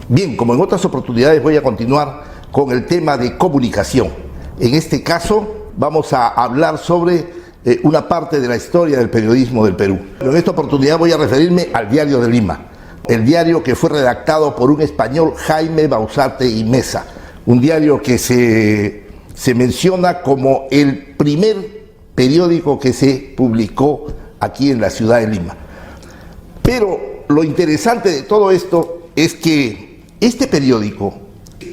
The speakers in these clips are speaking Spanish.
Bien, como en otras oportunidades voy a continuar con el tema de comunicación. En este caso vamos a hablar sobre una parte de la historia del periodismo del Perú. Pero en esta oportunidad voy a referirme al Diario de Lima, el diario que fue redactado por un español, Jaime Bausate y Mesa, un diario que se menciona como el primer periódico que se publicó aquí en la ciudad de Lima. Pero lo interesante de todo esto es que este periódico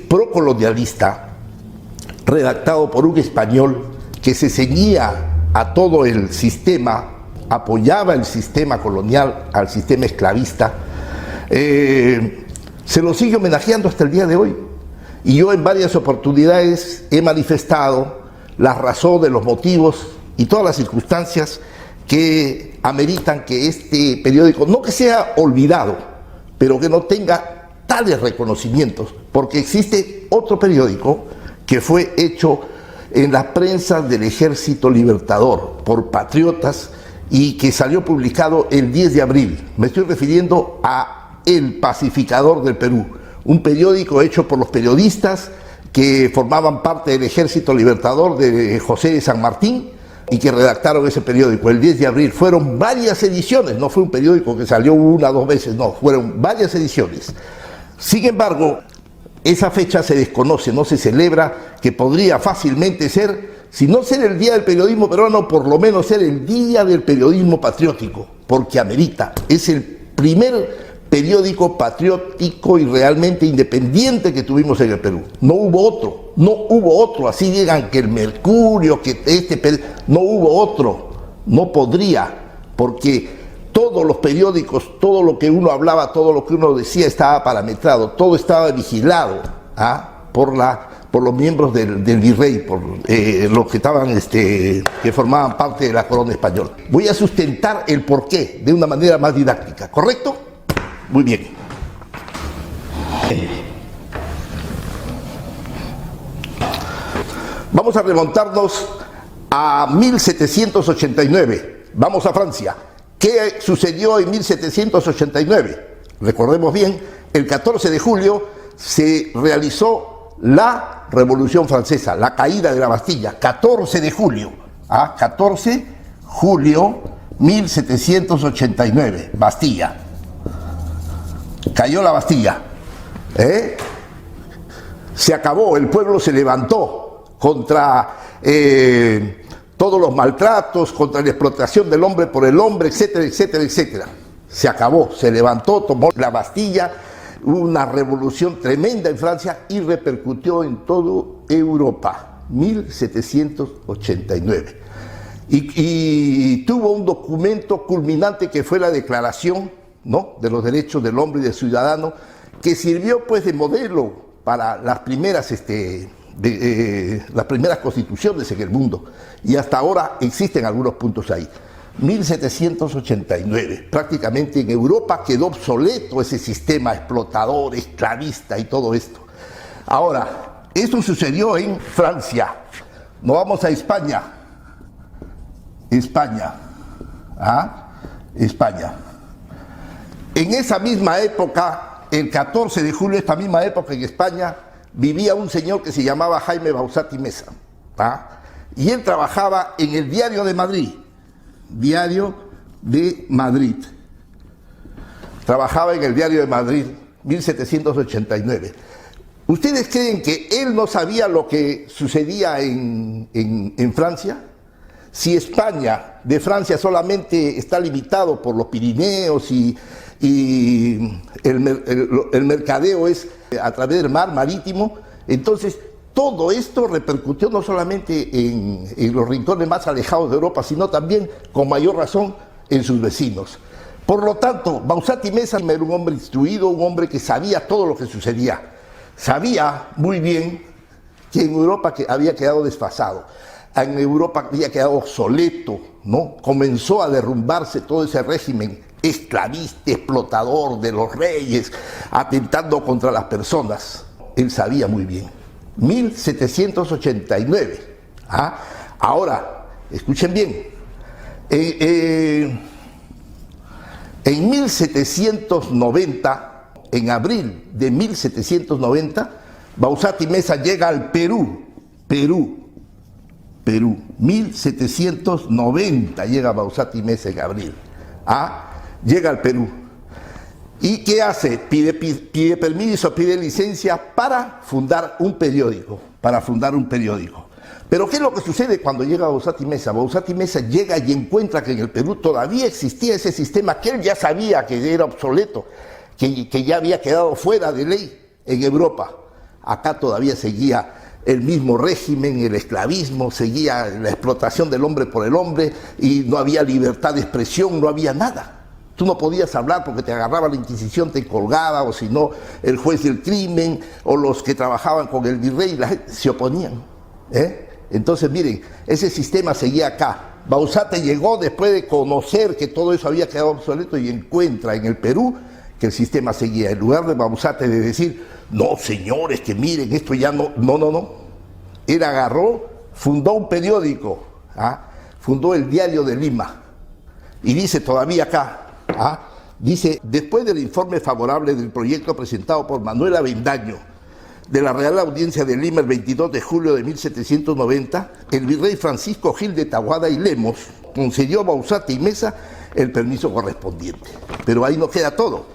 procolonialista, redactado por un español que se ceñía a todo el sistema, apoyaba el sistema colonial, al sistema esclavista, se lo sigue homenajeando hasta el día de hoy. Y yo en varias oportunidades he manifestado las razones, los motivos y todas las circunstancias que ameritan que este periódico, no que sea olvidado, pero que no tenga tales reconocimientos, porque existe otro periódico que fue hecho en la prensa del Ejército Libertador por patriotas y que salió publicado el 10 de abril. Me estoy refiriendo a El Pacificador del Perú, un periódico hecho por los periodistas que formaban parte del Ejército Libertador de José de San Martín y que redactaron ese periódico el 10 de abril. Fueron varias ediciones, no fue un periódico que salió una o dos veces, no, fueron varias ediciones. Sin embargo, esa fecha se desconoce, no se celebra, que podría fácilmente ser, si no ser el Día del Periodismo Peruano, por lo menos ser el Día del Periodismo Patriótico, porque amerita. Es el primer periódico patriótico y realmente independiente que tuvimos en el Perú. No hubo otro, así digan que el Mercurio, que no hubo otro, no podría, porque todos los periódicos, todo lo que uno hablaba, todo lo que uno decía estaba parametrado, todo estaba vigilado por los miembros del virrey, por los que estaban, que formaban parte de la corona española. Voy a sustentar el porqué de una manera más didáctica, ¿correcto? Muy bien. Vamos a remontarnos a 1789. Vamos a Francia. ¿Qué sucedió en 1789? Recordemos bien, el 14 de julio se realizó la Revolución Francesa, la caída de la Bastilla, 14 de julio, 14 de julio 1789, Bastilla. Cayó la Bastilla, se acabó, el pueblo se levantó contra todos los maltratos, contra la explotación del hombre por el hombre, etcétera, etcétera, etcétera. Se acabó, se levantó, tomó la Bastilla, una revolución tremenda en Francia y repercutió en toda Europa, 1789. Y tuvo un documento culminante que fue la Declaración, ¿no?, de los Derechos del Hombre y del Ciudadano, que sirvió pues de modelo para las primeras las primeras constituciones en el mundo, y hasta ahora existen algunos puntos ahí. 1789, prácticamente en Europa quedó obsoleto ese sistema explotador, esclavista y todo esto. Ahora, esto sucedió en Francia. Nos vamos a España. España. En esa misma época, el 14 de julio, esta misma época en España, vivía un señor que se llamaba Jaime Bausate y Mesa, y él trabajaba en el Diario de Madrid, trabajaba en el Diario de Madrid, 1789. ¿Ustedes creen que él no sabía lo que sucedía en Francia? Si España, de Francia solamente está limitado por los Pirineos y el mercadeo es a través del mar marítimo, entonces todo esto repercutió no solamente en los rincones más alejados de Europa, sino también, con mayor razón, en sus vecinos. Por lo tanto, Bausate y Mesa era un hombre instruido, un hombre que sabía todo lo que sucedía. Sabía muy bien que en Europa había quedado desfasado, en Europa había quedado obsoleto, ¿no? Comenzó a derrumbarse todo ese régimen esclavista, explotador de los reyes, atentando contra las personas. Él sabía muy bien. 1789. Ahora, escuchen bien. En 1790 en abril de 1790, Bausat y Meza llega al Perú, 1790 llega Bausat y Meza en abril, llega al Perú. ¿Y qué hace? Pide permiso, pide licencia para fundar un periódico, Pero ¿qué es lo que sucede cuando llega Bausat y Meza? Bausat y Meza llega y encuentra que en el Perú todavía existía ese sistema que él ya sabía que era obsoleto, que ya había quedado fuera de ley en Europa. Acá todavía seguía el mismo régimen, el esclavismo, seguía la explotación del hombre por el hombre y no había libertad de expresión, no había nada. Tú no podías hablar porque te agarraba la Inquisición, te colgaba, o si no, el juez del crimen, o los que trabajaban con el virrey, la gente se oponían. Entonces, miren, ese sistema seguía acá. Bausat llegó después de conocer que todo eso había quedado obsoleto y encuentra en el Perú que el sistema seguía. En lugar de Bausat de decir, no, señores, que miren, esto ya no. Él agarró, fundó un periódico, fundó el Diario de Lima. Y dice todavía acá, dice, después del informe favorable del proyecto presentado por Manuel Avendaño de la Real Audiencia de Lima el 22 de julio de 1790, el virrey Francisco Gil de Tahuada y Lemos concedió a Bausat y Meza el permiso correspondiente. Pero ahí no queda todo.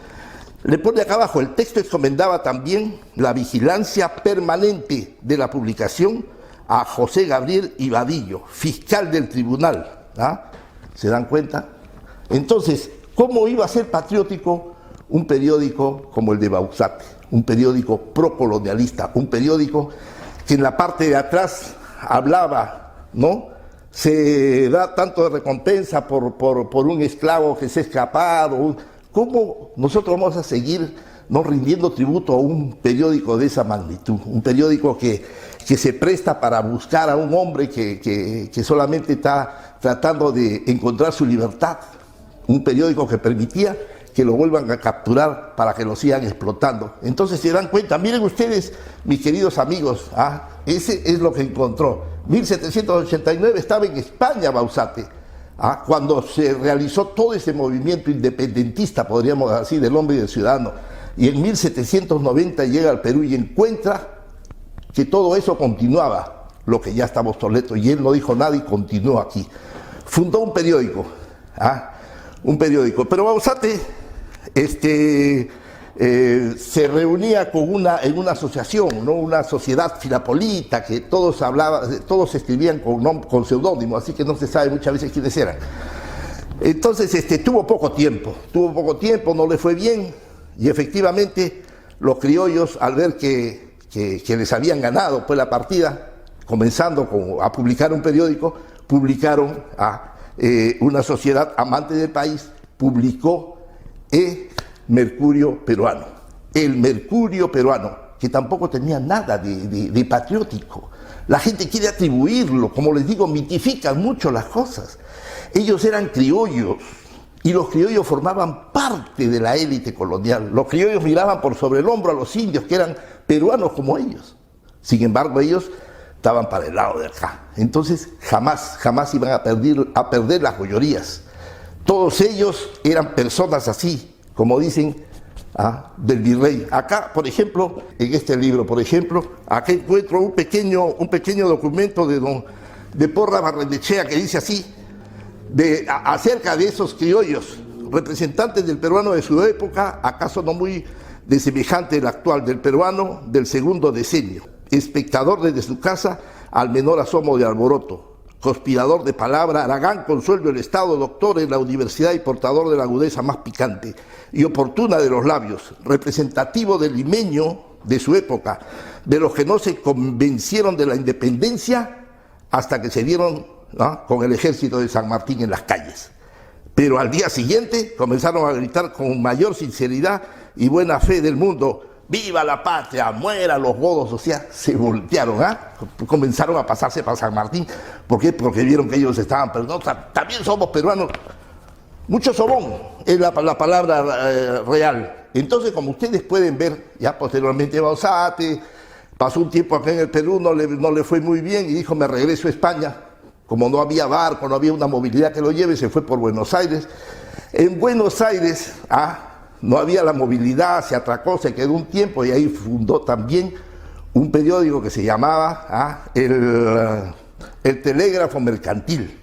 Le pone acá abajo, el texto encomendaba también la vigilancia permanente de la publicación a José Gabriel Ibadillo, fiscal del tribunal. ¿Se dan cuenta? Entonces, ¿cómo iba a ser patriótico un periódico como el de Bausat? Un periódico procolonialista, un periódico que en la parte de atrás hablaba, ¿no? Se da tanto de recompensa por un esclavo que se ha escapado. ¿Cómo nosotros vamos a seguir no rindiendo tributo a un periódico de esa magnitud? Un periódico que se presta para buscar a un hombre que solamente está tratando de encontrar su libertad. Un periódico que permitía que lo vuelvan a capturar para que lo sigan explotando. Entonces se dan cuenta, miren ustedes, mis queridos amigos, ese es lo que encontró. 1789 estaba en España Bausat, cuando se realizó todo ese movimiento independentista, podríamos decir, del hombre y del ciudadano. Y en 1790 llega al Perú y encuentra que todo eso continuaba, lo que ya estaba obsoleto, y él no dijo nada y continuó aquí. Fundó un periódico, pero Bausat se reunía en una asociación, ¿no? Una sociedad filapolita, que todos escribían con seudónimo, así que no se sabe muchas veces quiénes eran. Entonces tuvo poco tiempo, no le fue bien, y efectivamente los criollos, al ver que les habían ganado pues la partida, comenzando a publicar un periódico, publicaron una sociedad amante del país, publicó el Mercurio Peruano, que tampoco tenía nada de patriótico. La gente quiere atribuirlo, como les digo, mitifican mucho las cosas. Ellos eran criollos, y los criollos formaban parte de la élite colonial. Los criollos miraban por sobre el hombro a los indios, que eran peruanos como ellos. Sin embargo, ellos estaban para el lado de acá. Entonces, jamás iban a perder las joyerías. Todos ellos eran personas así, como dicen, del virrey. Acá, por ejemplo, en este libro, acá encuentro un pequeño documento de Porra Barrenechea que dice así, acerca de esos criollos, representantes del peruano de su época, acaso no muy desemejante el actual, del peruano del segundo decenio, espectador desde su casa al menor asomo de alboroto, conspirador de palabra, haragán con sueldo del Estado, doctor en la universidad y portador de la agudeza más picante y oportuna de los labios, representativo del limeño de su época, de los que no se convencieron de la independencia hasta que se dieron con el ejército de San Martín en las calles. Pero al día siguiente comenzaron a gritar con mayor sinceridad y buena fe del mundo: ¡viva la patria! ¡Mueran los godos! O sea, se voltearon, comenzaron a pasarse para San Martín. ¿Por qué? Porque vieron que ellos estaban perdiendo. También somos peruanos. Mucho sobón es la palabra real. Entonces, como ustedes pueden ver, ya posteriormente Bausat pasó un tiempo acá en el Perú, no le fue muy bien y dijo: me regreso a España. Como no había barco, no había una movilidad que lo lleve, se fue por Buenos Aires. En Buenos Aires no había la movilidad, se atracó, se quedó un tiempo y ahí fundó también un periódico que se llamaba el Telégrafo Mercantil.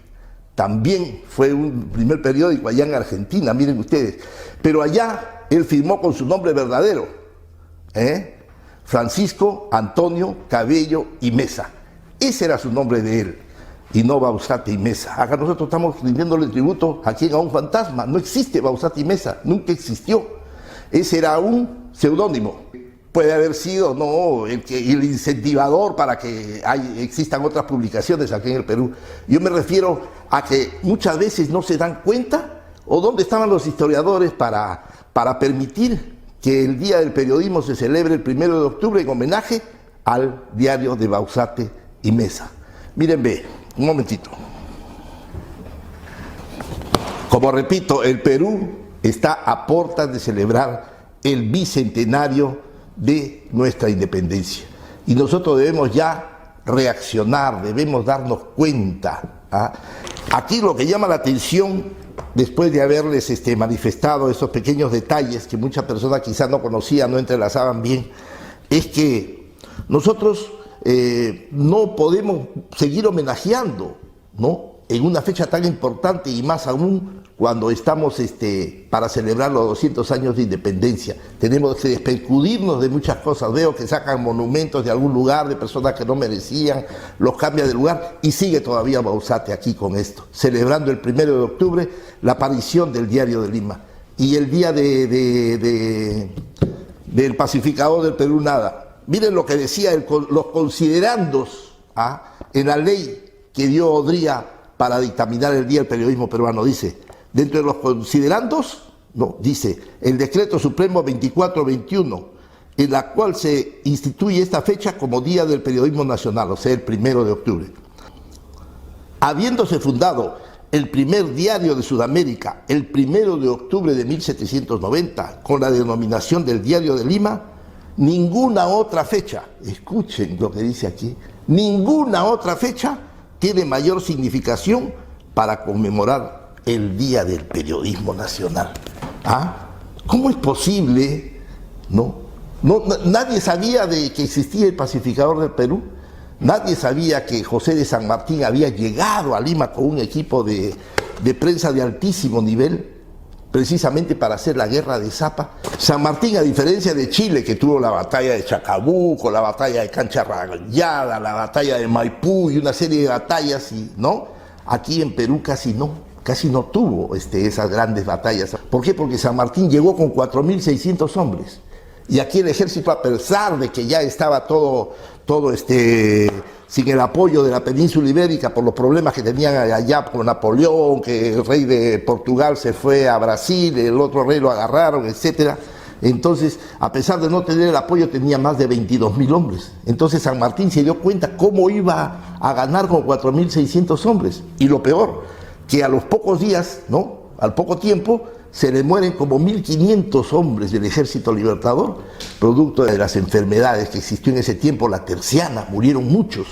También fue un primer periódico allá en Argentina, miren ustedes. Pero allá él firmó con su nombre verdadero, Francisco Antonio Cabello y Mesa. Ese era su nombre de él, y no Bauzate y Mesa. Acá nosotros estamos rindiéndole tributo a quien, a un fantasma. No existe Bauzate y Mesa, nunca existió. Ese era un seudónimo. Puede haber sido el incentivador para que existan otras publicaciones aquí en el Perú. Yo me refiero a que muchas veces no se dan cuenta, o dónde estaban los historiadores para permitir que el Día del Periodismo se celebre el 1 de octubre en homenaje al diario de Bauzate y Mesa. Miren, ve, un momentito. Como repito, el Perú está a puertas de celebrar el bicentenario de nuestra independencia. Y nosotros debemos ya reaccionar, debemos darnos cuenta. Aquí lo que llama la atención, después de haberles manifestado esos pequeños detalles que muchas personas quizás no conocían, no entrelazaban bien, es que nosotros no podemos seguir homenajeando, ¿no?, en una fecha tan importante, y más aún cuando estamos para celebrar los 200 años de independencia. Tenemos que despercudirnos de muchas cosas. Veo que sacan monumentos de algún lugar, de personas que no merecían, los cambian de lugar, y sigue todavía Bauzate aquí con esto, celebrando el 1 de octubre la aparición del Diario de Lima. Y el día del pacificador del Perú, nada. Miren lo que decía los considerandos en la ley que dio Odría para dictaminar el Día del Periodismo Peruano. Dice, dentro de los considerandos, dice, el Decreto Supremo 2421, en la cual se instituye esta fecha como Día del Periodismo Nacional, o sea, el 1 de octubre. Habiéndose fundado el primer diario de Sudamérica el 1 de octubre de 1790, con la denominación del Diario de Lima, ninguna otra fecha, escuchen lo que dice aquí, ninguna otra fecha tiene mayor significación para conmemorar el Día del Periodismo Nacional. ¿Cómo es posible? Nadie sabía de que existía el pacificador del Perú. Nadie sabía que José de San Martín había llegado a Lima con un equipo de prensa de altísimo nivel, precisamente para hacer la guerra de Zapa. San Martín, a diferencia de Chile, que tuvo la batalla de Chacabuco, la batalla de Cancha Rayada, la batalla de Maipú y una serie de batallas, aquí en Perú casi no tuvo esas grandes batallas. ¿Por qué? Porque San Martín llegó con 4.600 hombres. Y aquí el ejército, a pesar de que ya estaba todo sin el apoyo de la península ibérica por los problemas que tenían allá con Napoleón, que el rey de Portugal se fue a Brasil, el otro rey lo agarraron, etcétera. Entonces, a pesar de no tener el apoyo, tenía más de 22.000 hombres. Entonces San Martín se dio cuenta cómo iba a ganar con 4.600 hombres. Y lo peor, que a los pocos días, al poco tiempo, se le mueren como 1.500 hombres del Ejército Libertador, producto de las enfermedades que existió en ese tiempo, la terciana, murieron muchos.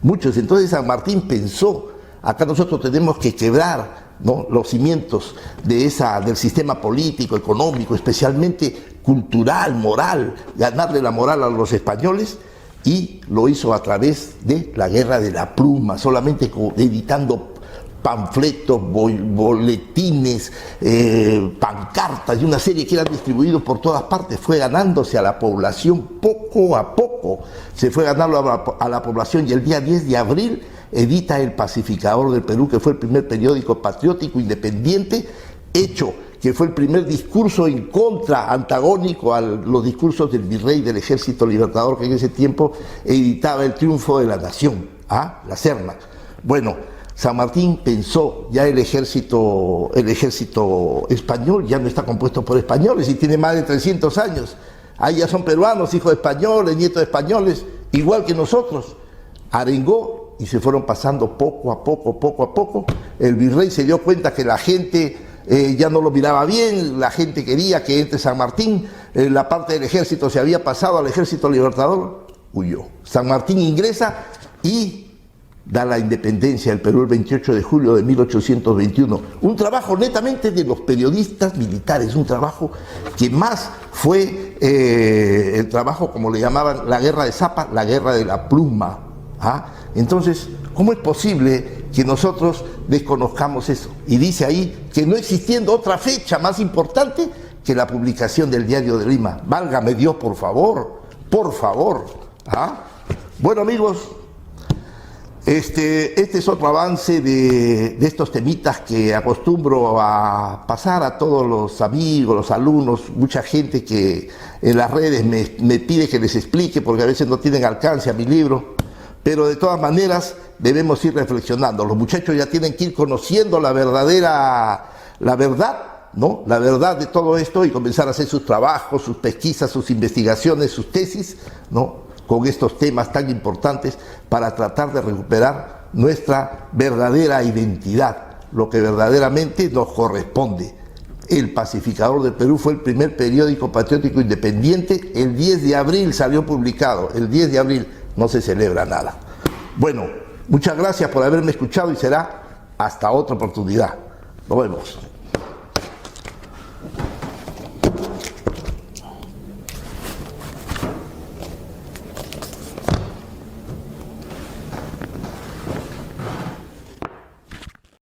Entonces San Martín pensó, acá nosotros tenemos que quebrar los cimientos del sistema político, económico, especialmente cultural, moral, ganarle la moral a los españoles, y lo hizo a través de la guerra de la pluma, solamente editando panfletos, boletines, pancartas y una serie que eran distribuidos por todas partes. Fue ganándose a la población poco a poco, se fue ganando a la población, y el día 10 de abril edita El Pacificador del Perú, que fue el primer periódico patriótico independiente, hecho que fue el primer discurso en contra, antagónico a los discursos del virrey del Ejército Libertador, que en ese tiempo editaba El Triunfo de la Nación, la Serna. Bueno, San Martín pensó, ya el ejército español ya no está compuesto por españoles y tiene más de 300 años. Ahí ya son peruanos, hijos de españoles, nietos de españoles, igual que nosotros. Arengó y se fueron pasando poco a poco. El virrey se dio cuenta que la gente ya no lo miraba bien, la gente quería que entre San Martín, la parte del ejército se había pasado al Ejército Libertador, huyó. San Martín ingresa y da la independencia del Perú el 28 de julio de 1821. Un trabajo netamente de los periodistas militares, un trabajo que más fue el trabajo, como le llamaban, la guerra de Zapa, la guerra de la pluma. ¿Ah? Entonces, ¿cómo es posible que nosotros desconozcamos eso? Y dice ahí que no existiendo otra fecha más importante que la publicación del Diario de Lima. Válgame Dios, por favor, por favor. ¿Ah? Bueno, amigos, este es otro avance de estos temitas que acostumbro a pasar a todos los amigos, los alumnos, mucha gente que en las redes me pide que les explique porque a veces no tienen alcance a mi libro, pero de todas maneras debemos ir reflexionando. Los muchachos ya tienen que ir conociendo la verdad, ¿no? La verdad de todo esto y comenzar a hacer sus trabajos, sus pesquisas, sus investigaciones, sus tesis, ¿no? Con estos temas tan importantes para tratar de recuperar nuestra verdadera identidad, lo que verdaderamente nos corresponde. El Pacificador del Perú fue el primer periódico patriótico independiente, el 10 de abril salió publicado, el 10 de abril no se celebra nada. Bueno, muchas gracias por haberme escuchado y será hasta otra oportunidad. Nos vemos.